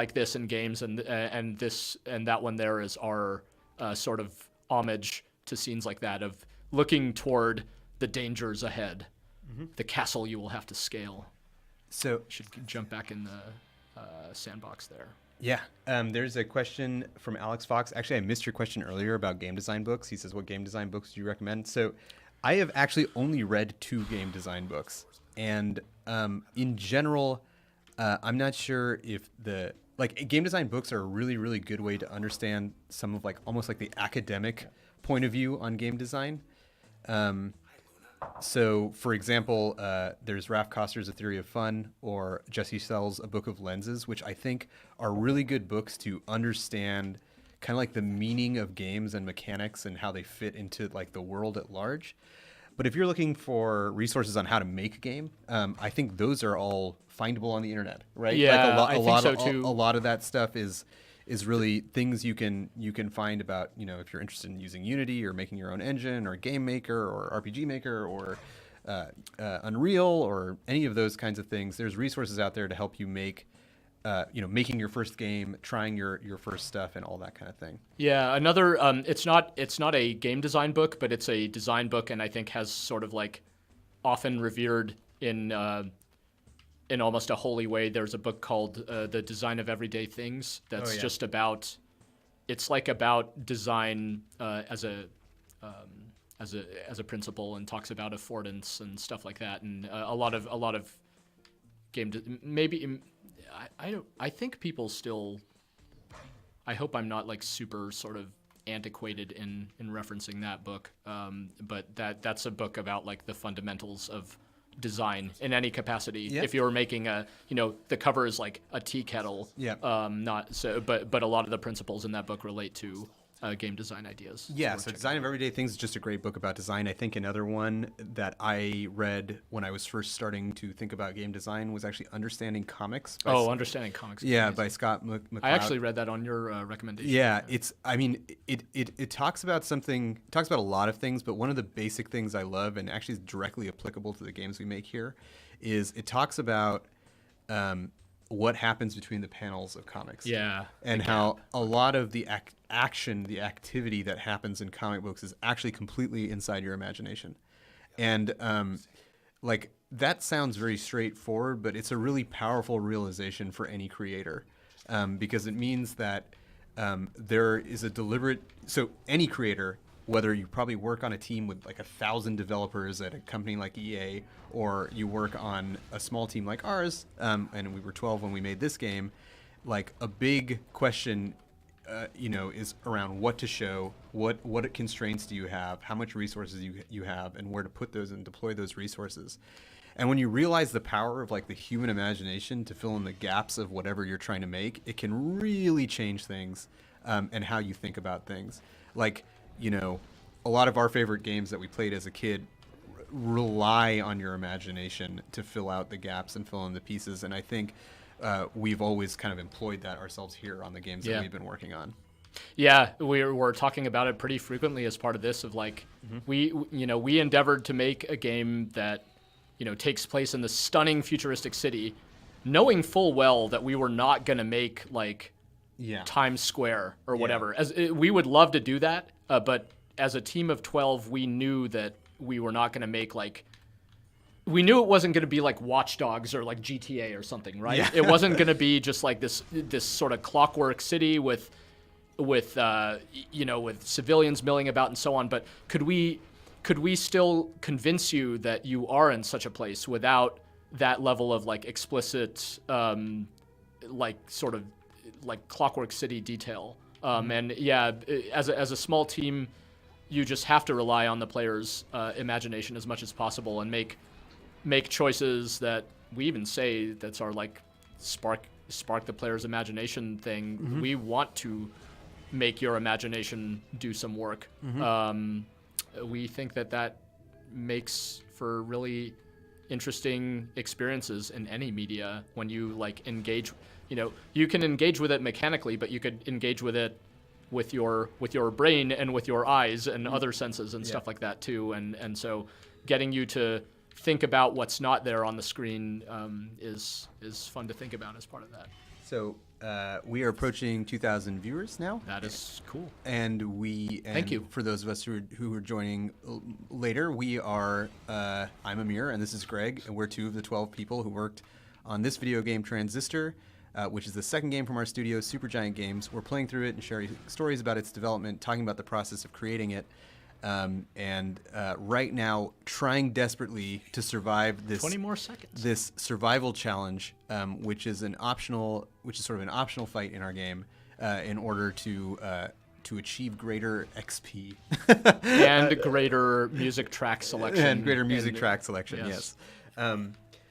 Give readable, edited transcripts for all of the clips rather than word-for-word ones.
like this in games, and this and that one there is our sort of homage to scenes like that of looking toward the dangers ahead, the castle you will have to scale. So should jump back in the sandbox there. Yeah, there's a question from Alex Fox. Actually, I missed your question earlier about game design books. He says, what game design books do you recommend? So I have actually only read 2 game design books. And in general, I'm not sure if game design books are a really, really good way to understand some of almost like the academic point of view on game design. So, for example, there's Ralph Koster's A Theory of Fun or Jesse Sell's A Book of Lenses, which I think are really good books to understand kind of like the meaning of games and mechanics and how they fit into the world at large. But if you're looking for resources on how to make a game, I think those are all findable on the internet, right? Yeah, I think so too. A lot of that stuff is really things you can find about, if you're interested in using Unity or making your own engine or Game Maker or RPG Maker or Unreal or any of those kinds of things. There's resources out there to help you make, making your first game, trying your first stuff and all that kind of thing. Yeah, another, it's not a game design book, but it's a design book, and I think has sort of often revered in almost a holy way. There's a book called The Design of Everyday Things that's just about, it's about design as a principle, and talks about affordance and stuff like that, and a lot of I think people still, I hope I'm not super sort of antiquated in referencing that book, but that's a book about the fundamentals of design in any capacity. Yep. If you're making the cover is a tea kettle. Yeah. Not so, but a lot of the principles in that book relate to game design ideas. Yeah. So Design of Everyday Things is just a great book about design. I think another one that I read when I was first starting to think about game design was actually Understanding Comics. Understanding Comics. Yeah, by Scott McCloud. I actually read that on your recommendation. Yeah, it talks about a lot of things, but one of the basic things I love, and actually is directly applicable to the games we make here, is it talks about what happens between the panels of comics. Yeah. And how a lot of the action, the activity that happens in comic books is actually completely inside your imagination. And that sounds very straightforward, but it's a really powerful realization for any creator, because it means that there is a deliberate, so any creator, whether you probably work on a team with 1,000 developers at a company like EA, or you work on a small team like ours, and we were 12 when we made this game, a big question, is around what to show, what constraints do you have, how much resources you have, and where to put those and deploy those resources. And when you realize the power of the human imagination to fill in the gaps of whatever you're trying to make, it can really change things, and how you think about things. A lot of our favorite games that we played as a kid rely on your imagination to fill out the gaps and fill in the pieces. And I think we've always kind of employed that ourselves here on the games that we've been working on. Yeah, we're talking about it pretty frequently as part of this of we endeavored to make a game that takes place in the stunning futuristic city, knowing full well that we were not going to make Times Square or whatever. As we would love to do that, but as a team of 12, we knew that we were not going to make we knew it wasn't going to be Watch Dogs or GTA or something, right? Yeah. It wasn't going to be just this sort of clockwork city with civilians milling about and so on. But could we still convince you that you are in such a place without that level of explicit sort of clockwork city detail? And yeah, as a small team, you just have to rely on the player's imagination as much as possible and make choices that we even say that's our spark the player's imagination thing. Mm-hmm. We want to make your imagination do some work. Mm-hmm. We think that makes for really interesting experiences in any media when you engage. You can engage with it mechanically, but you could engage with it with your brain and with your eyes and other senses and stuff like that too. And so getting you to think about what's not there on the screen is fun to think about as part of that. So we are approaching 2,000 viewers now. That is cool. And Thank you. For those of us who are joining later, we are, I'm Amir, and this is Greg, and we're 2 of the 12 people who worked on this video game, Transistor, which is the second game from our studio, Supergiant Games. We're playing through it and sharing stories about its development, talking about the process of creating it, and right now trying desperately to survive this 20 more seconds. This survival challenge, which is sort of an optional fight in our game, in order to achieve greater XP and greater music track selection. And greater music track selection, yes.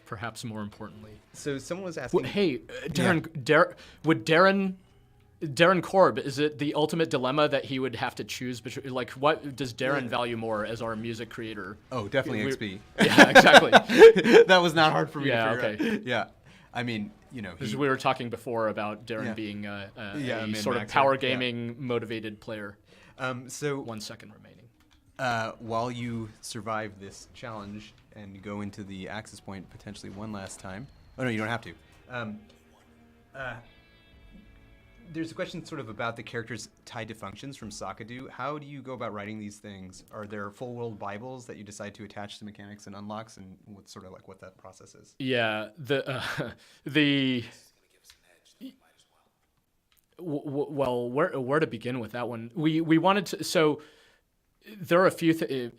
Perhaps more importantly. So someone was asking... Hey, Darren, would Darren Korb, is it the ultimate dilemma that he would have to choose between, like, what does Darren value more as our music creator? Oh, definitely XP. Yeah, exactly. That was not hard for me to figure okay. out. Yeah. I mean, you know... We were talking before about Darren being a sort of power gaming motivated player. So 1 second remaining. While you survive this challenge and go into the access point potentially one last time... Oh, no, you don't have to. There's a question sort of about the characters tied to functions from Sakadu. How do you go about writing these things? Are there full world Bibles that you decide to attach to mechanics and unlocks, and what's sort of like what that process is? Yeah, well, where to begin with that one? We wanted to, so there are a few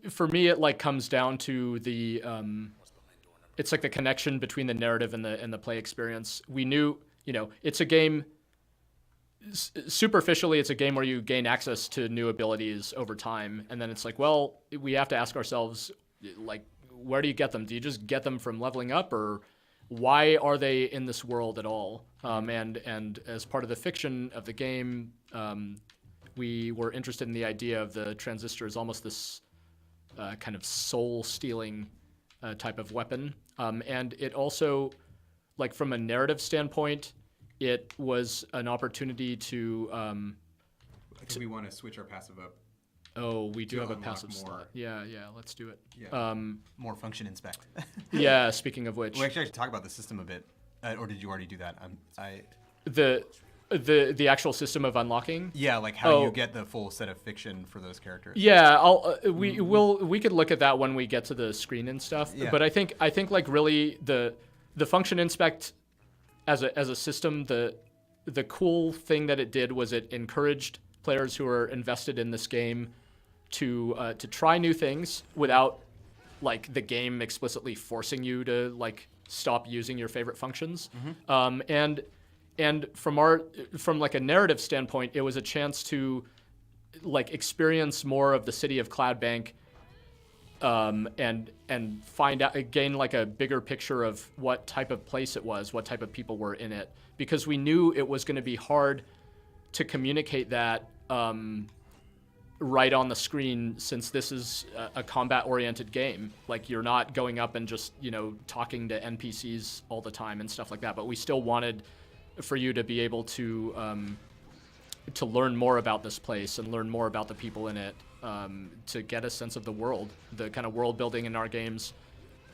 for me it like comes down to the it's like the connection between the narrative and the play experience. We knew, you know, it's a game. Superficially, it's a game where you gain access to new abilities over time, and then it's like, well, we have to ask ourselves, like, where do you get them? Do you just get them from leveling up, or why are they in this world at all? And as part of the fiction of the game, we were interested in the idea of the transistor as almost this kind of soul-stealing type of weapon, and it also, like, from a narrative standpoint, it was an opportunity to... I think we want to switch our passive up. Oh, we do have a passive slot. Yeah, let's do it. Yeah. More function inspect. Yeah, speaking of which... We actually talk about the system a bit. Or did you already do that? The actual system of unlocking? Yeah, like how you get the full set of fiction for those characters. Yeah, we could look at that when we get to the screen and stuff. Yeah. But I think like really the function inspect as a system, the cool thing that it did was it encouraged players who are invested in this game to try new things without like the game explicitly forcing you to like stop using your favorite functions. Mm-hmm. And from like a narrative standpoint, it was a chance to like experience more of the city of Cloudbank, and find out, gain like a bigger picture of what type of place it was, what type of people were in it, because we knew it was going to be hard to communicate that right on the screen, since this is a combat-oriented game. Like, you're not going up and just, you know, talking to NPCs all the time and stuff like that, but we still wanted for you to be able to learn more about this place and learn more about the people in it, to get a sense of the world. The kind of world building in our games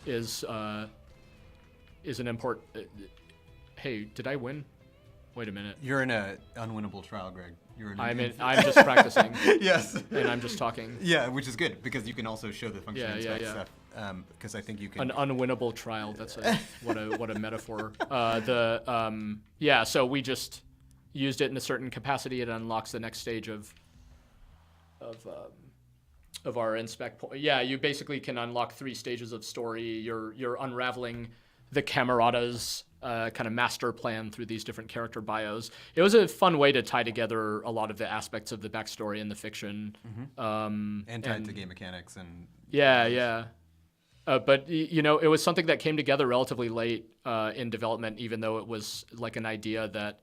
is an important... hey, did I win? Wait a minute. You're in an unwinnable trial, Greg. I'm just practicing. Yes. And I'm just talking. Yeah, which is good, because you can also show the function inspect stuff. Because I think you can... An unwinnable trial. That's what a metaphor. So we just used it in a certain capacity. It unlocks the next stage of our inspect point. Yeah, you basically can unlock 3 stages of story. You're unraveling the Camerata's kind of master plan through these different character bios. It was a fun way to tie together a lot of the aspects of the backstory and the fiction. Mm-hmm. And tie it to game mechanics and... Yeah. But, you know, it was something that came together relatively late in development, even though it was like an idea that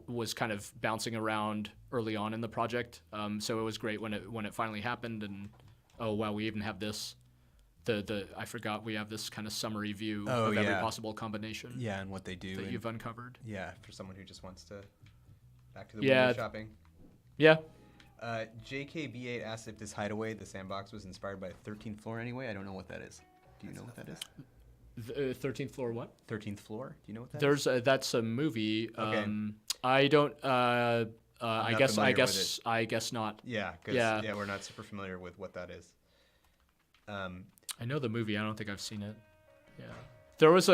was kind of bouncing around early on in the project. So it was great when it finally happened. And oh wow, we even have this. I forgot we have this kind of summary view of every possible combination. Yeah, and what they do that you've uncovered. Yeah, for someone who just wants to back to the window shopping. Yeah. JKB8 asked if this hideaway, the sandbox, was inspired by the 13th floor anyway. I don't know what that is. Do you know what that is? 13th Floor what? 13th Floor. Do you know what that is? There's that's a movie. Okay. I don't. I not guess. familiar with I guess not. Yeah, Yeah. we're not super familiar with what that is. I know the movie. I don't think I've seen it. Yeah. There was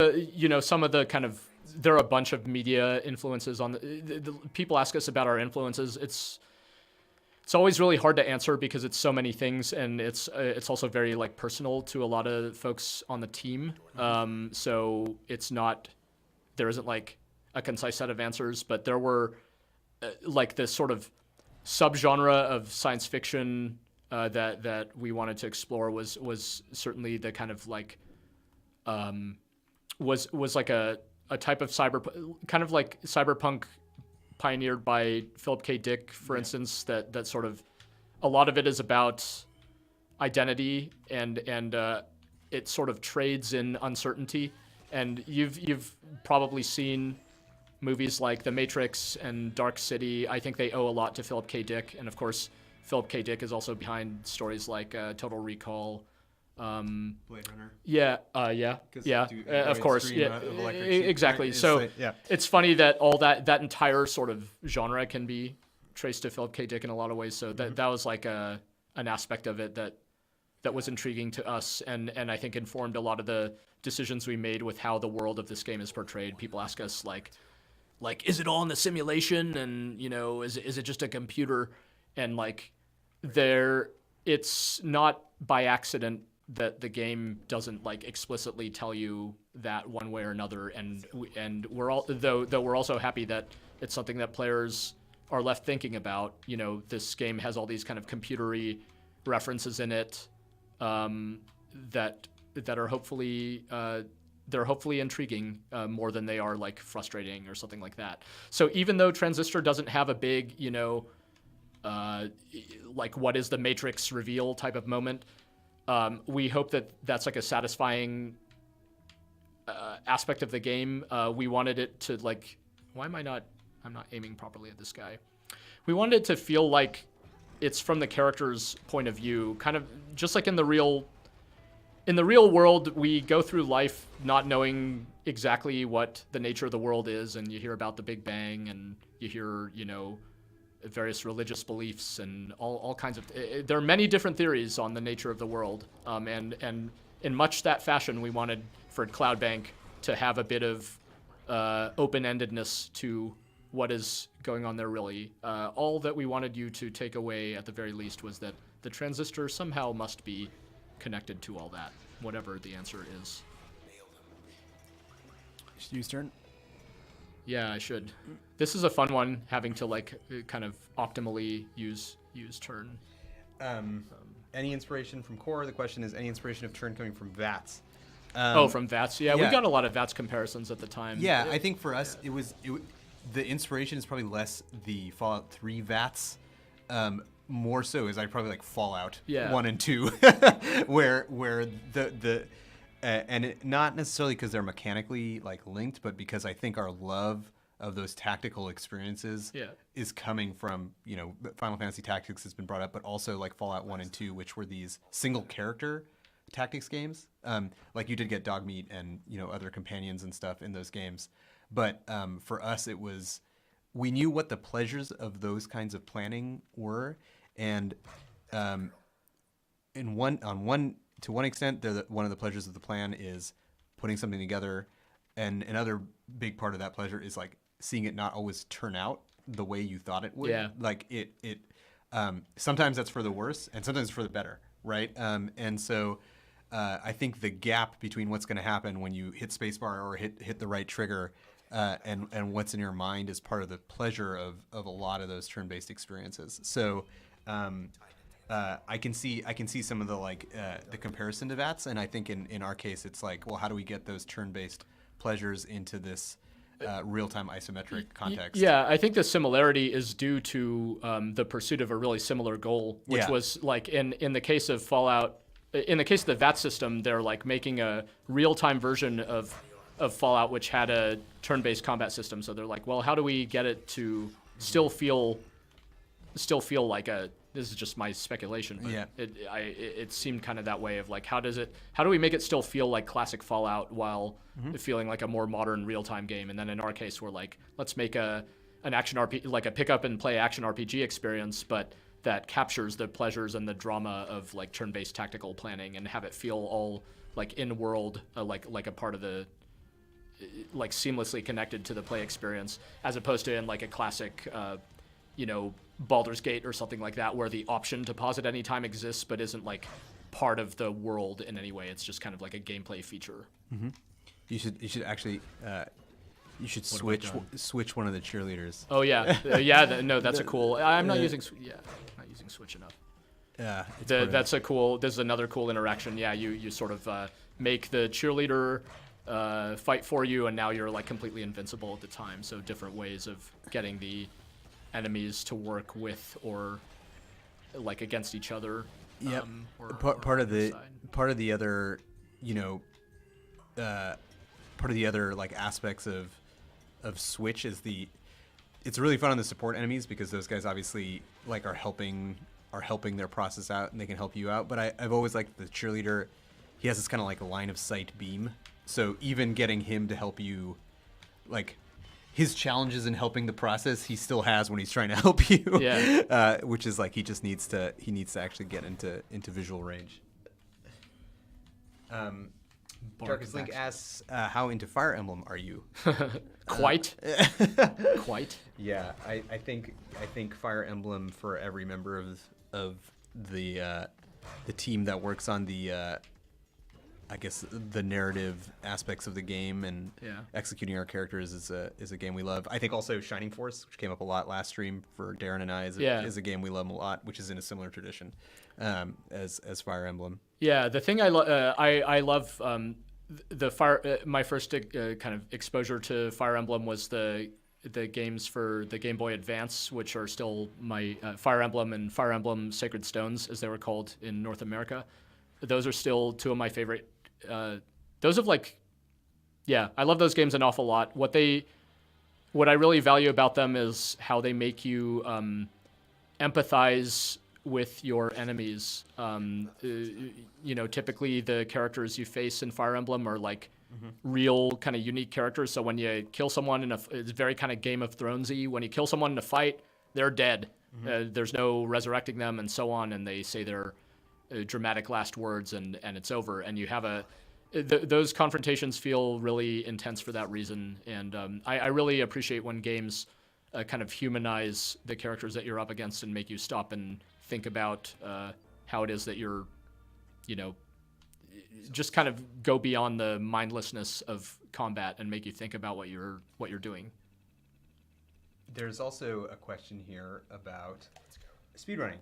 some of the kind of, there are a bunch of media influences on the people ask us about our influences. It's always really hard to answer because it's so many things, and it's also very like personal to a lot of folks on the team. So it's not, there isn't like a concise set of answers, but there were like this sort of subgenre of science fiction that we wanted to explore was certainly the kind of like was like a type of kind of like cyberpunk pioneered by Philip K. Dick, for instance, that sort of, a lot of it is about identity and it sort of trades in uncertainty. And you've probably seen movies like The Matrix and Dark City. I think they owe a lot to Philip K. Dick, and of course Philip K. Dick is also behind stories like Total Recall. Blade Runner. Yeah, of course, yeah, exactly. So it's funny that all that entire sort of genre can be traced to Philip K. Dick in a lot of ways. So that was like an aspect of it that was intriguing to us, and I think informed a lot of the decisions we made with how the world of this game is portrayed. People ask us like, is it all in the simulation, and is it just a computer, and like it's not by accident that the game doesn't like explicitly tell you that one way or another, and we're all though we're also happy that it's something that players are left thinking about. This game has all these kind of computery references in it that are hopefully they're hopefully intriguing more than they are like frustrating or something like that. So even though Transistor doesn't have a big like what is the Matrix reveal type of moment, we hope that that's like a satisfying aspect of the game. We wanted it to like, I'm not aiming properly at this guy. We wanted it to feel like it's from the character's point of view, kind of just like in the real world. We go through life not knowing exactly what the nature of the world is, and you hear about the Big Bang, and you hear, various religious beliefs and all kinds of, there are many different theories on the nature of the world. And in much that fashion, we wanted for Cloudbank to have a bit of open-endedness to what is going on there, really. All that we wanted you to take away at the very least was that the transistor somehow must be connected to all that, whatever the answer is. Stu's turn. Yeah, I should. This is a fun one, having to like kind of optimally use turn. Any inspiration from core? The question is, any inspiration of turn coming from VATS? From VATS? Yeah, we got a lot of VATS comparisons at the time. Yeah, I think for us, the inspiration is probably less the Fallout 3 VATS. More so is I probably like Fallout 1 and 2, where the and not necessarily because they're mechanically like linked, but because I think our love of those tactical experiences is coming from, Final Fantasy Tactics has been brought up, but also like Fallout 1 and 2, which were these single character tactics games. Like you did get Dogmeat and, other companions and stuff in those games. But for us, it was, we knew what the pleasures of those kinds of planning were. And to one extent, one of the pleasures of the plan is putting something together, and another big part of that pleasure is like seeing it not always turn out the way you thought it would. Yeah. Like it sometimes that's for the worse, and sometimes for the better, right? And so I think the gap between what's going to happen when you hit spacebar or hit the right trigger and what's in your mind is part of the pleasure of a lot of those turn-based experiences. So. I can see some of the the comparison to VATS, and I think in our case it's like, well, how do we get those turn-based pleasures into this real-time isometric context? Yeah, I think the similarity is due to the pursuit of a really similar goal, which was like in the case of Fallout, in the case of the VATS system, they're like making a real-time version of Fallout which had a turn-based combat system. So they're like, well, how do we get it to still feel still feel like a. This is just my speculation, but Yeah. it seemed kind of that way of like how do we make it still feel like classic Fallout while feeling like a more modern real-time game? And then in our case, we're like, let's make an action RPG, like a pick up and play action RPG experience, but that captures the pleasures and the drama of like turn-based tactical planning and have it feel all like in world, like a part of the, like seamlessly connected to the play experience, as opposed to in like a classic, Baldur's Gate or something like that, where the option to pause at any time exists but isn't like part of the world in any way. It's just kind of like a gameplay feature. You should actually switch one of the cheerleaders. Oh yeah, no, that's a cool. I'm not using Switch enough. Yeah, That's a cool. This is another cool interaction. Yeah, you sort of make the cheerleader fight for you, and now you're like completely invincible at the time. So different ways of getting the enemies to work with or like against each other. Yep. Part of the other, part of the other like aspects of Switch is it's really fun on the support enemies, because those guys obviously like are helping their process out, and they can help you out. But I've always liked the cheerleader. He has this kind of like line of sight beam, so even getting him to help you, like his challenges in helping the process, he still has when he's trying to help you. Yeah. Which is like he needs to actually get into visual range. Darkest Link asks, how into Fire Emblem are you? Quite. Quite. Yeah, I think Fire Emblem, for every member of the team that works on the I guess the narrative aspects of the game and executing our characters is a game we love. I think also Shining Force, which came up a lot last stream for Darren and I, is a game we love a lot, which is in a similar tradition as Fire Emblem. Yeah, the thing I love the Fire. My first kind of exposure to Fire Emblem was the games for the Game Boy Advance, which are still my Fire Emblem and Fire Emblem Sacred Stones, as they were called in North America. Those are still two of my favorite. Those have like, yeah, I love those games an awful lot. What I really value about them is how they make you empathize with your enemies. Typically the characters you face in Fire Emblem are like real kind of unique characters. So when you kill someone it's very kind of Game of Thronesy. When you kill someone in a fight, they're dead. There's no resurrecting them and so on, and they say their dramatic last words, and it's over. And you have those confrontations feel really intense for that reason. And I really appreciate when games kind of humanize the characters that you're up against and make you stop and think about how it is that you're, just kind of go beyond the mindlessness of combat and make you think about what you're doing. There's also a question here about speedrunning.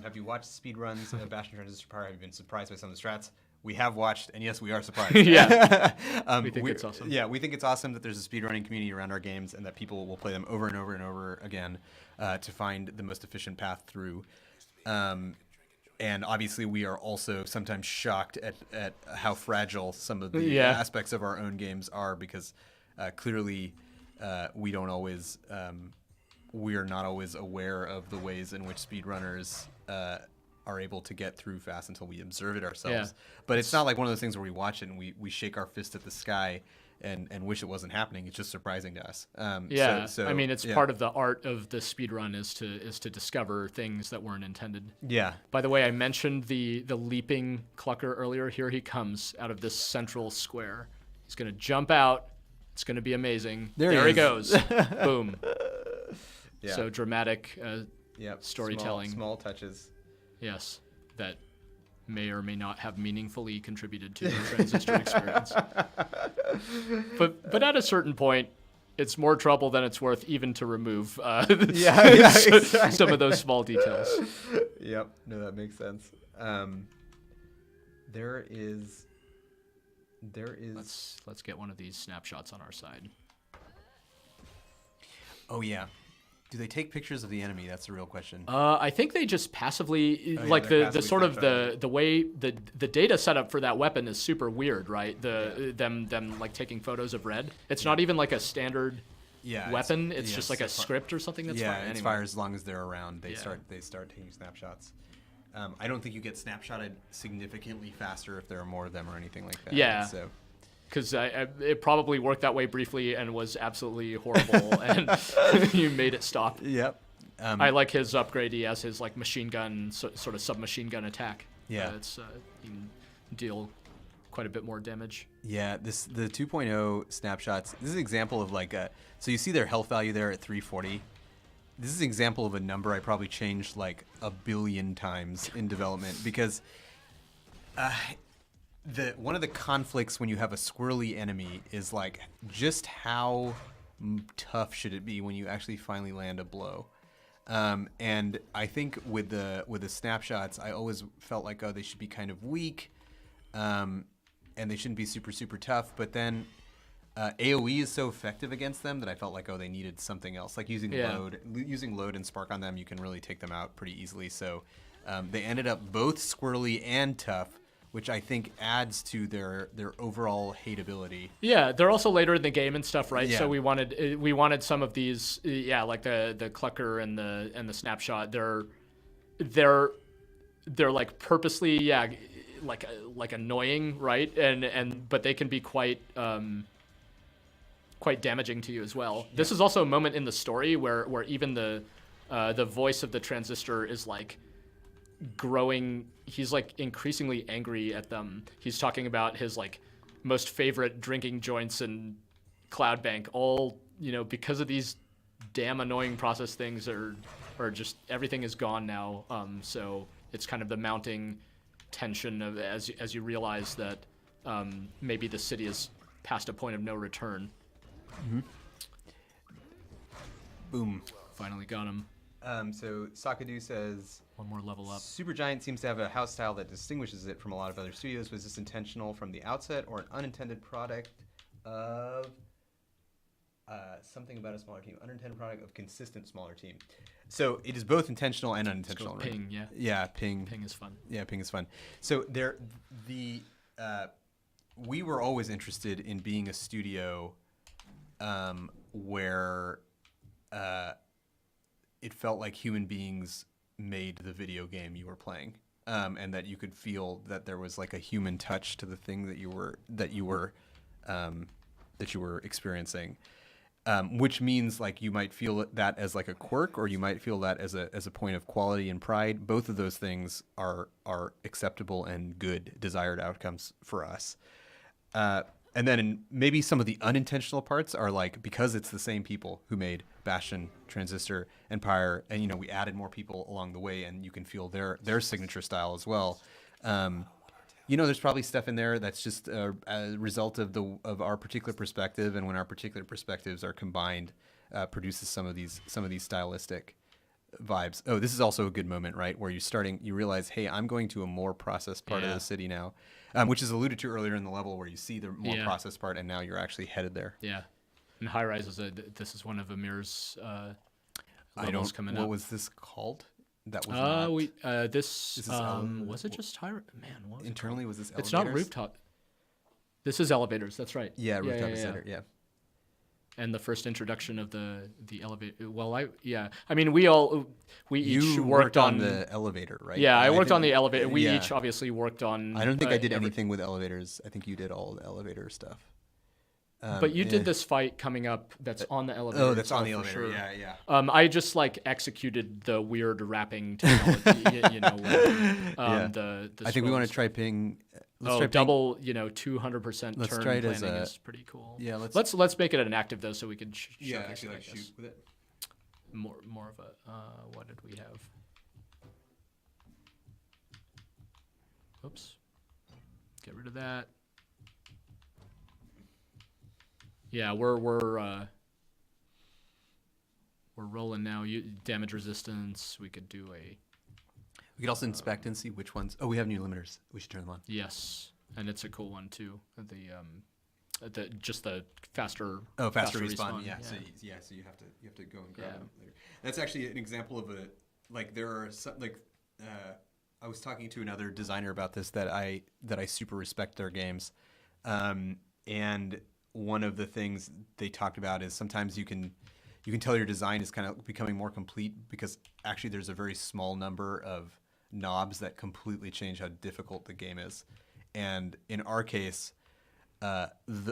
Have you watched speedruns of Bastion Transistor Power? Have you been surprised by some of the strats? We have watched, and yes, we are surprised. Yeah. We think it's awesome. Yeah, we think it's awesome that there's a speedrunning community around our games, and that people will play them over and over and over again to find the most efficient path through. And obviously, we are also sometimes shocked at how fragile some of the aspects of our own games are, because clearly we don't always. We are not always aware of the ways in which speedrunners are able to get through fast until we observe it ourselves. Yeah. But it's not like one of those things where we watch it and we shake our fist at the sky and wish it wasn't happening. It's just surprising to us. So, I mean, it's part of the art of the speedrun is to discover things that weren't intended. Yeah. By the way, I mentioned the leaping Clucker earlier. Here he comes out of this central square. He's going to jump out. It's going to be amazing. There he goes. Boom. Yeah. So dramatic storytelling. Small touches. Yes, that may or may not have meaningfully contributed to the Transistor experience. But at a certain point, it's more trouble than it's worth even to remove exactly. some of those small details. Yep. No, that makes sense. There is. Let's get one of these snapshots on our side. Oh yeah. Do they take pictures of the enemy? That's the real question. I think they just passively, the sort of the way the data setup for that weapon is super weird, right? Them like taking photos of red. It's not even like a standard weapon. It's just like a script or something that's yeah, fine. it's fire as long as they're around. They Yeah. start taking snapshots. I don't think you get snapshotted significantly faster if there are more of them or anything like that. Yeah. So. Because it probably worked that way briefly and was absolutely horrible, and you made it stop. Yep. I like his upgrade. He has his like machine gun, sort of submachine gun attack. Yeah. You can deal quite a bit more damage. Yeah, the 2.0 snapshots. This is an example of like so you see their health value there at 340. This is an example of a number I probably changed like a billion times in development because one of the conflicts when you have a squirrely enemy is like just how tough should it be when you actually finally land a blow. And I think with the snapshots, I always felt like they should be kind of weak, and they shouldn't be super super tough. But then AOE is so effective against them that I felt like they needed something else, like using load and spark on them. You can really take them out pretty easily. So they ended up both squirrely and tough, which I think adds to their overall hateability. Yeah, they're also later in the game and stuff, right? Yeah. So we wanted some of these, like the clucker and the snapshot. They're like purposely, like annoying, right? But they can be quite damaging to you as well. Yeah. This is also a moment in the story where even the voice of the Transistor is like growing. He's like increasingly angry at them. He's talking about his like most favorite drinking joints and Cloud Bank, all because of these damn annoying process things are just everything is gone now. So it's kind of the mounting tension of as you realize that maybe the city is past a point of no return. Mm-hmm. Boom. Finally got him. So Sakadu says, one more level up. Supergiant seems to have a house style that distinguishes it from a lot of other studios. Was this intentional from the outset or an unintended product of something about a smaller team? Unintended product of consistent smaller team. So it is both intentional and unintentional. Let's go Ping, right? yeah. Yeah, Ping. Ping is fun. Yeah, Ping is fun. So we were always interested in being a studio where it felt like human beings made the video game you were playing, and that you could feel that there was like a human touch to the thing that you were experiencing, which means like you might feel that as like a quirk, or you might feel that as a point of quality and pride. Both of those things are acceptable and good desired outcomes for us. And then maybe some of the unintentional parts are like, because it's the same people who made Bastion, Transistor, Empire, and we added more people along the way, and you can feel their signature style as well. There's probably stuff in there that's just a result of our particular perspective, and when our particular perspectives are combined, produces some of these stylistic vibes. Oh, this is also a good moment, right, where you realize, hey, I'm going to a more processed part of the city now, which is alluded to earlier in the level, where you see the more processed part, and now you're actually headed there. Yeah, and High Rise this is one of Amir's levels coming up. What was this called? That was not. Was it just High? Man, what was internally was this? It's not rooftop. This is elevators. That's right. Yeah, rooftop center. Yeah. And the first introduction of the elevator. Well, I mean, we each worked on the elevator, right? Yeah, I worked on the elevator. We each obviously worked on. I don't think I did anything with elevators. I think you did all the elevator stuff. But you did this fight coming up that's on the elevator. Oh, that's on the elevator. Sure. Yeah. I just like executed the weird wrapping technology. I think we want to try Ping. Let's try double, 200% turn planning is pretty cool. Yeah, let's make it an active though, so we can actually like shoot with it. More of a what did we have? Oops. Get rid of that. Yeah, we're rolling now. Damage resistance. We could do a. We could also inspect and see which ones. Oh, we have new limiters. We should turn them on. Yes, and it's a cool one too. Just the faster. Oh, faster respawn. Yeah. So you have to go and grab them later. That's actually an example of there are some, I was talking to another designer about this that I super respect their games, and one of the things they talked about is sometimes you can tell your design is kind of becoming more complete because actually there's a very small number of knobs that completely change how difficult the game is. And in our case,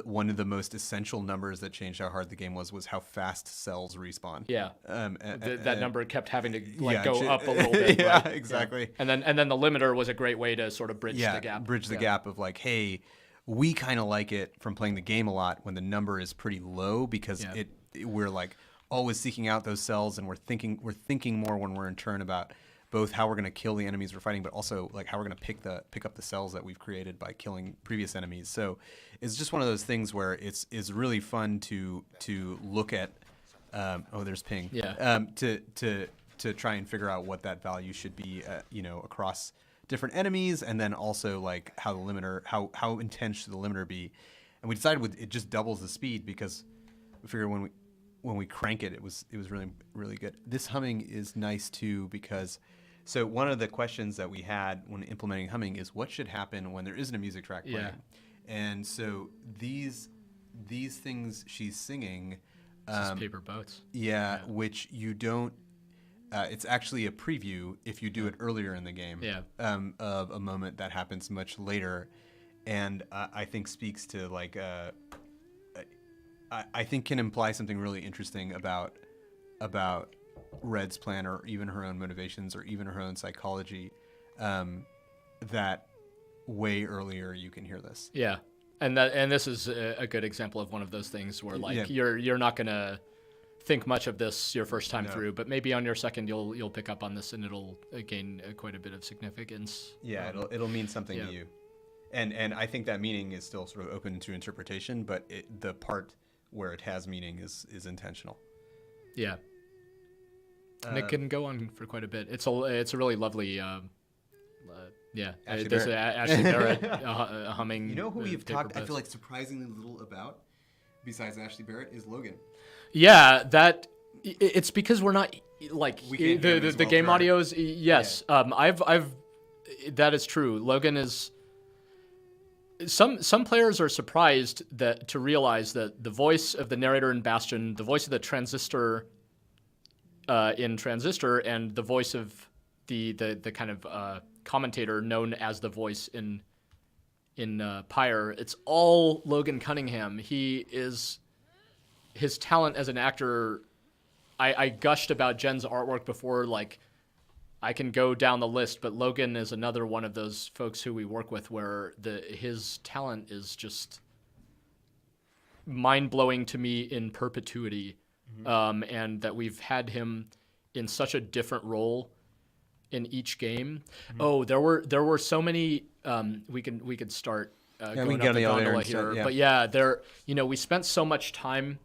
one of the most essential numbers that changed how hard the game was how fast cells respawn. Yeah. That number kept having to go up a little bit. Yeah, right? exactly. Yeah. And then the limiter was a great way to sort of bridge the gap. Bridge the gap of like, hey, we kind of like it from playing the game a lot when the number is pretty low because we're like always seeking out those cells and we're thinking more when we're in turn about both how we're going to kill the enemies we're fighting, but also like how we're going to pick up the cells that we've created by killing previous enemies. So it's just one of those things where it's really fun to look at. There's ping. Yeah. To try and figure out what that value should be, across different enemies, and then also like how the limiter, how intense should the limiter be, and we decided it just doubles the speed because we figured when we crank it, it was really, really good. This humming is nice too because, so one of the questions that we had when implementing humming is what should happen when there isn't a music track playing, and so these things she's singing, just paper boats. Yeah, which you don't. It's actually a preview if you do it earlier in the game. Yeah. Of a moment that happens much later, and I think speaks to like. I think can imply something really interesting about Red's plan or even her own motivations or even her own psychology, that way earlier you can hear this. Yeah, and this is a good example of one of those things where like you're not gonna think much of this your first time through, but maybe on your second you'll pick up on this and it'll gain quite a bit of significance. Yeah, it'll mean something to you, and I think that meaning is still sort of open to interpretation, but the part where it has meaning is intentional. Yeah. And it can go on for quite a bit. It's a really lovely, Ashley there's Barrett. Ashley Barrett humming. You know who we've talked, I boats. feel like surprisingly little about, besides Ashley Barrett, is Logan. Yeah, it's because we're not like We can't hear him as the well, game correct? audio is yes. I've that is true. Logan is. Some players are surprised to realize that the voice of the narrator in Bastion, the voice of the transistor in Transistor, and the voice of the kind of commentator known as the voice in Pyre, it's all Logan Cunningham. His talent as an actor. I gushed about Jen's artwork before, like. I can go down the list, but Logan is another one of those folks who we work with where his talent is just mind-blowing to me in perpetuity, and that we've had him in such a different role in each game. Oh, there were so many. We could start going up the gondola here, but we spent so much time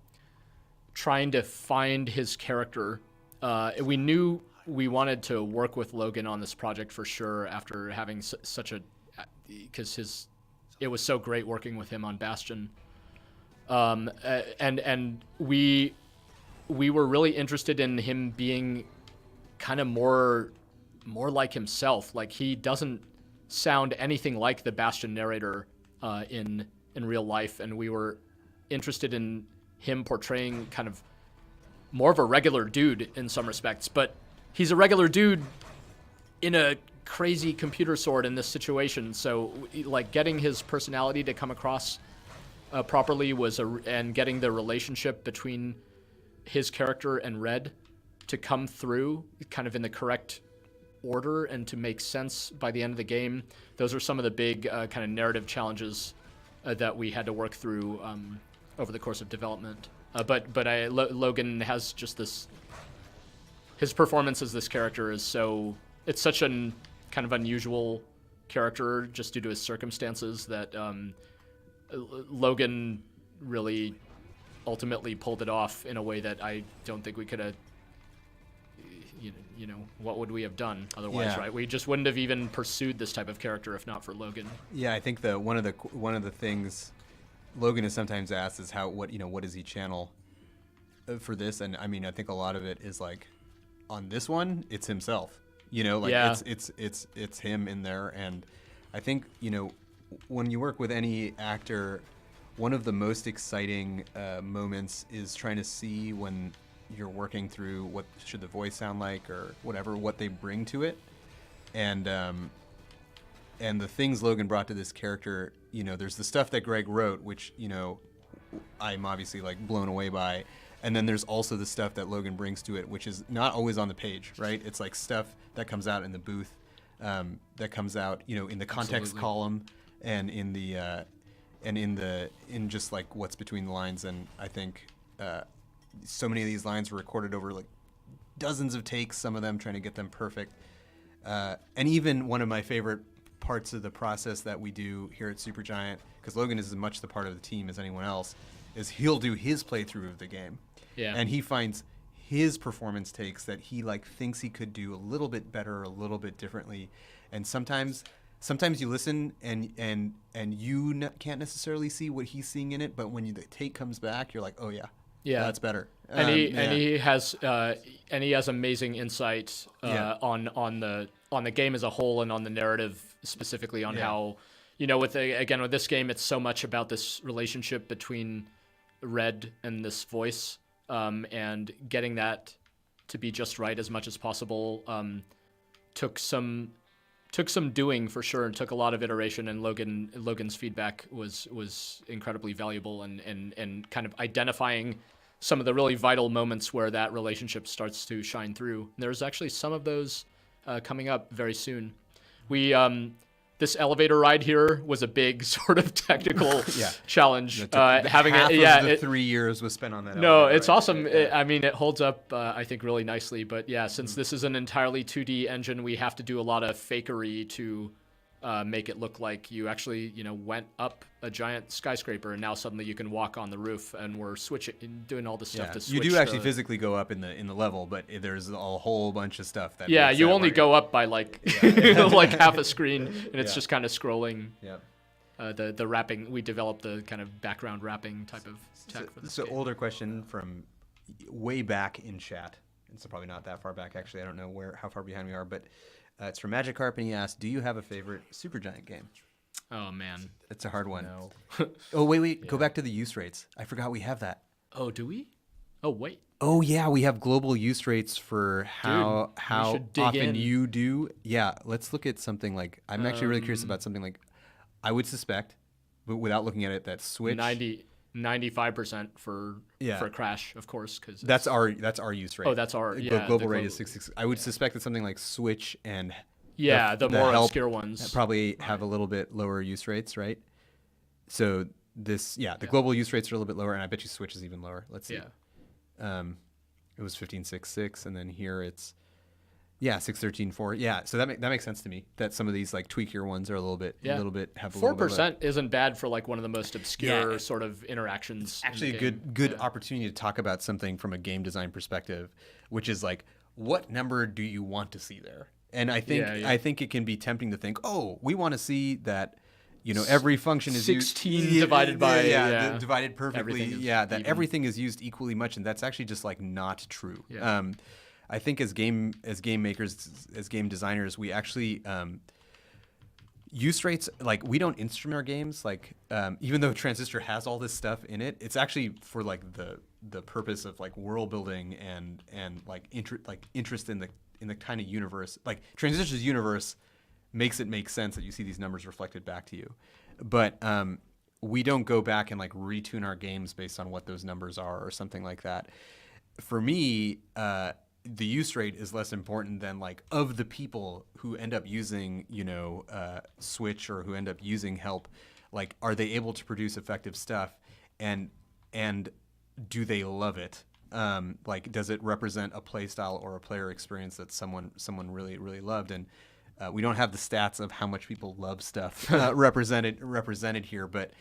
trying to find his character. We knew. We wanted to work with Logan on this project for sure after having because it was so great working with him on Bastion. And we were really interested in him being kind of more like himself. Like he doesn't sound anything like the Bastion narrator in real life, and we were interested in him portraying kind of more of a regular dude in some respects, but he's a regular dude in a crazy computer sword in this situation. So, like, getting his personality to come across properly and getting the relationship between his character and Red to come through kind of in the correct order and to make sense by the end of the game. Those are some of the big kind of narrative challenges that we had to work through over the course of development. But Logan has just this. His performance as this character is it's such an kind of unusual character just due to his circumstances that Logan really ultimately pulled it off in a way that I don't think we could have, what would we have done otherwise, right? We just wouldn't have even pursued this type of character if not for Logan. Yeah, I think one of the things Logan is sometimes asked is what does he channel for this? And I mean, I think a lot of it is like, on this one, it's himself. It's him in there, and I think when you work with any actor one of the most exciting moments is trying to see when you're working through what should the voice sound like or whatever, what they bring to it. And the things Logan brought to this character, there's the stuff that Greg wrote, which, I'm obviously like blown away by. And then there's also the stuff that Logan brings to it, which is not always on the page, right? It's like stuff that comes out in the booth, that comes out, in the context column and in the in just like what's between the lines. And I think so many of these lines were recorded over like dozens of takes, some of them trying to get them perfect. And even one of my favorite parts of the process that we do here at Supergiant, because Logan is as much the part of the team as anyone else, is he'll do his playthrough of the game. Yeah. And he finds his performance takes that he like thinks he could do a little bit better, a little bit differently. And sometimes you listen and you can't necessarily see what he's seeing in it, but when the take comes back, you're like, oh yeah, that's better. And he has amazing insight on the game as a whole and on the narrative specifically on how, with this game, it's so much about this relationship between Red and this voice, and getting that to be just right as much as possible took some doing for sure, and took a lot of iteration. And Logan's feedback was incredibly valuable, and kind of identifying some of the really vital moments where that relationship starts to shine through. There's actually some of those coming up very soon. We this elevator ride here was a big sort of technical challenge. Having half of the 3 years was spent on that. No, it's awesome. It holds up, I think, really nicely. But yeah, since this is an entirely 2D engine, we have to do a lot of fakery to make it look like you actually, went up a giant skyscraper and now suddenly you can walk on the roof, and we're switching, doing all this stuff to switch. You do actually physically go up in the level, but there's a whole bunch of stuff that. Yeah, you only go up by like like half a screen, and it's just kind of scrolling. Yeah. The wrapping, we developed the kind of background wrapping type of tech for this game. Older question from way back in chat. It's probably not that far back actually. I don't know how far behind we are, but. It's from Magic Carp, and he asked, do you have a favorite Supergiant game? Oh, man. It's a hard one. No. Oh, wait. Yeah. Go back to the use rates. I forgot we have that. Oh, do we? Oh, wait. Oh, yeah. We have global use rates for how often you do. Yeah. Let's look at something like, I'm actually really curious about something like, I would suspect, but without looking at it, that Switch. 95% for Crash, of course, because that's our use rate. Oh, that's our global rate is 66. I would suspect that something like Switch and the more obscure ones probably have a little bit lower use rates, right? So the global use rates are a little bit lower, and I bet you Switch is even lower. Let's see. Yeah. It was 15.66, and then here it's 6.13.4. Yeah, so that makes sense to me. That some of these like tweakier ones are a little bit have a 4% isn't bad for like one of the most obscure sort of interactions. Actually, a good opportunity to talk about something from a game design perspective, which is like, what number do you want to see there? And I think it can be tempting to think, oh, we want to see that. Every function is 16 divided by divided perfectly. Everything is used equally much, and that's actually just like not true. Yeah. I think as game makers, as game designers, we actually use rates, like we don't instrument our games. Like even though Transistor has all this stuff in it, it's actually for like the purpose of like world building and like interest in the kind of universe. Like Transistor's universe makes it make sense that you see these numbers reflected back to you, but we don't go back and like retune our games based on what those numbers are or something like that. For me, the use rate is less important than like of the people who end up using Switch or who end up using Help, like are they able to produce effective stuff, and do they love it? Like does it represent a play style or a player experience that someone really really loved? And we don't have the stats of how much people love stuff represented here, but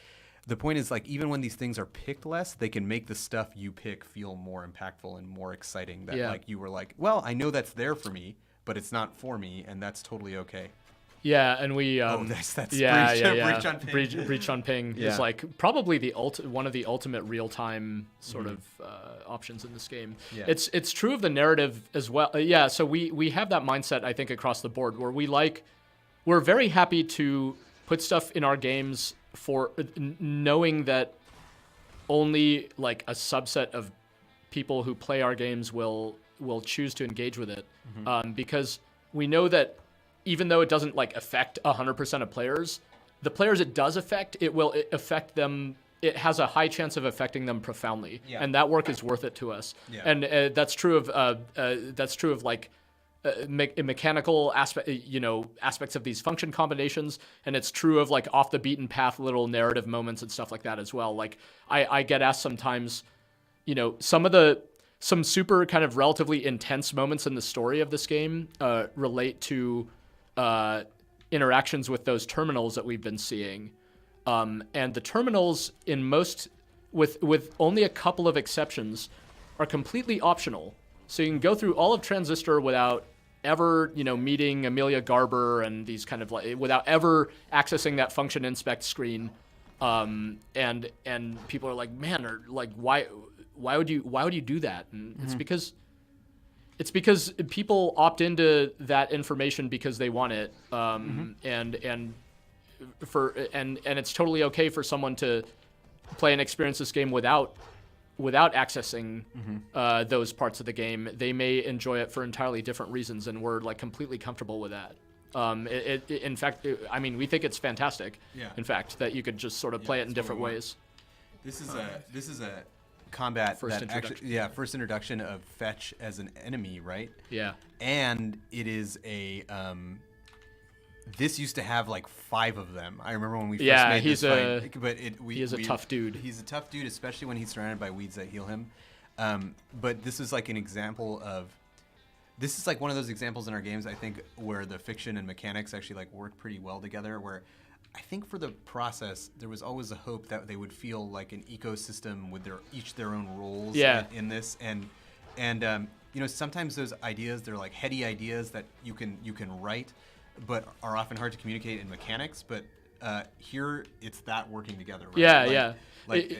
the point is, like, even when these things are picked less, they can make the stuff you pick feel more impactful and more exciting. That like you were like, well, I know that's there for me, but it's not for me, and that's totally okay. Yeah, and we that's breach on ping. Breach on ping is like probably one of the ultimate real-time sort of options in this game. Yeah. It's true of the narrative as well. So we have that mindset, I think, across the board where we're very happy to put stuff in our games for knowing that only like a subset of people who play our games will choose to engage with it, because we know that even though it doesn't like affect 100% of players, the players it does affect, it will affect them. It has a high chance of affecting them profoundly, and that work is worth it to us. Yeah. And that's true of like mechanical aspects of these function combinations, and it's true of like off the beaten path little narrative moments and stuff like that as well. Like I get asked sometimes, some super kind of relatively intense moments in the story of this game relate to interactions with those terminals that we've been seeing. And the terminals in most, with only a couple of exceptions, are completely optional. So you can go through all of Transistor without ever, meeting Amelia Garber and these kind of like, without ever accessing that function inspect screen. And people are like, man, or like, why would you do that? And it's because people opt into that information because they want it. And it's totally okay for someone to play and experience this game without accessing those parts of the game. They may enjoy it for entirely different reasons, and we're like completely comfortable with that. In fact, we think it's fantastic. Yeah. In fact, that you could just sort of play it in different ways. This is a combat first introduction of fetch as an enemy, right? Yeah. And it is a this used to have like 5 of them. I remember when we first made this fight. But he is a tough dude. He's a tough dude, especially when he's surrounded by weeds that heal him. But this is like an example of... This is like one of those examples in our games, I think, where the fiction and mechanics actually like work pretty well together, where I think for the process, there was always a hope that they would feel like an ecosystem with their own roles in this. And sometimes those ideas, they're like heady ideas that you can write, but are often hard to communicate in mechanics. But here, it's that working together. Right? Yeah.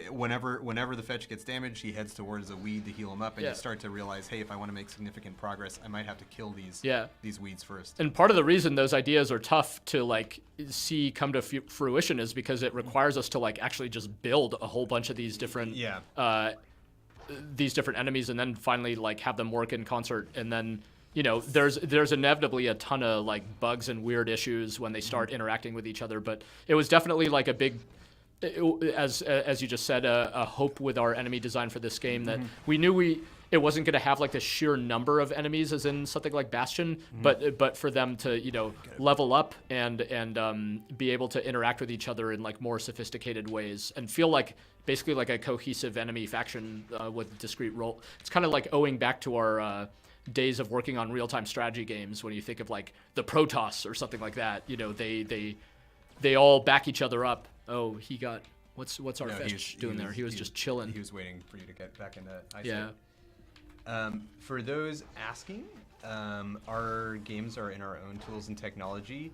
Whenever the fetch gets damaged, he heads towards a weed to heal him up, and you start to realize, hey, if I want to make significant progress, I might have to kill these weeds first. And part of the reason those ideas are tough to like see come to fruition is because it requires us to like actually just build a whole bunch of these different enemies, and then finally like have them work in concert, and then. There's inevitably a ton of like bugs and weird issues when they start interacting with each other, but it was definitely like a big, as you just said, a hope with our enemy design for this game that we knew it wasn't going to have like the sheer number of enemies as in something like Bastion, but for them to level up and be able to interact with each other in like more sophisticated ways and feel like basically like a cohesive enemy faction with discrete role. It's kind of like owing back to our days of working on real-time strategy games when you think of like the Protoss or something like that. They all back each other up. Oh, he got what's our fetch doing there? He was just chilling. He was waiting for you to get back into eyesight. Yeah. For those asking, our games are in our own tools and technology.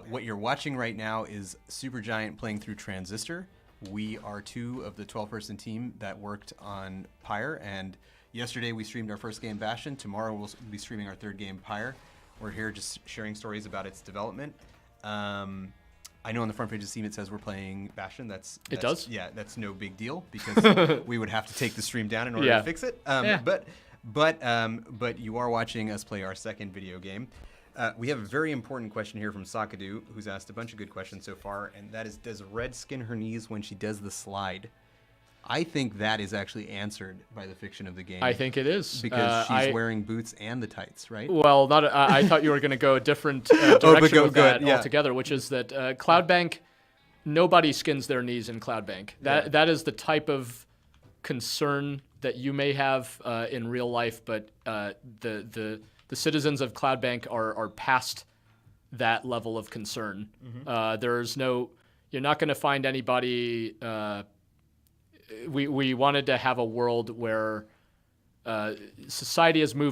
What you're watching right now is Supergiant playing through Transistor. We are 2 of the 12-person team that worked on Pyre, and yesterday we streamed our first game, Bastion. Tomorrow we'll be streaming our 3rd game, Pyre. We're here just sharing stories about its development. I know on the front page of Steam it says we're playing Bastion. It does? Yeah, that's no big deal because we would have to take the stream down in order to fix it. But you are watching us play our 2nd video game. We have a very important question here from Sakadu, who's asked a bunch of good questions so far, and that is, does Red skin her knees when she does the slide? I think that is actually answered by the fiction of the game. I think it is. Because she's wearing boots and the tights, right? Well, I thought you were going to go a different direction with that altogether, which is that Cloudbank, nobody skins their knees in Cloudbank. That is the type of concern that you may have in real life, but the citizens of Cloudbank are past that level of concern. You're not going to find anybody... We wanted to have a world where society has moved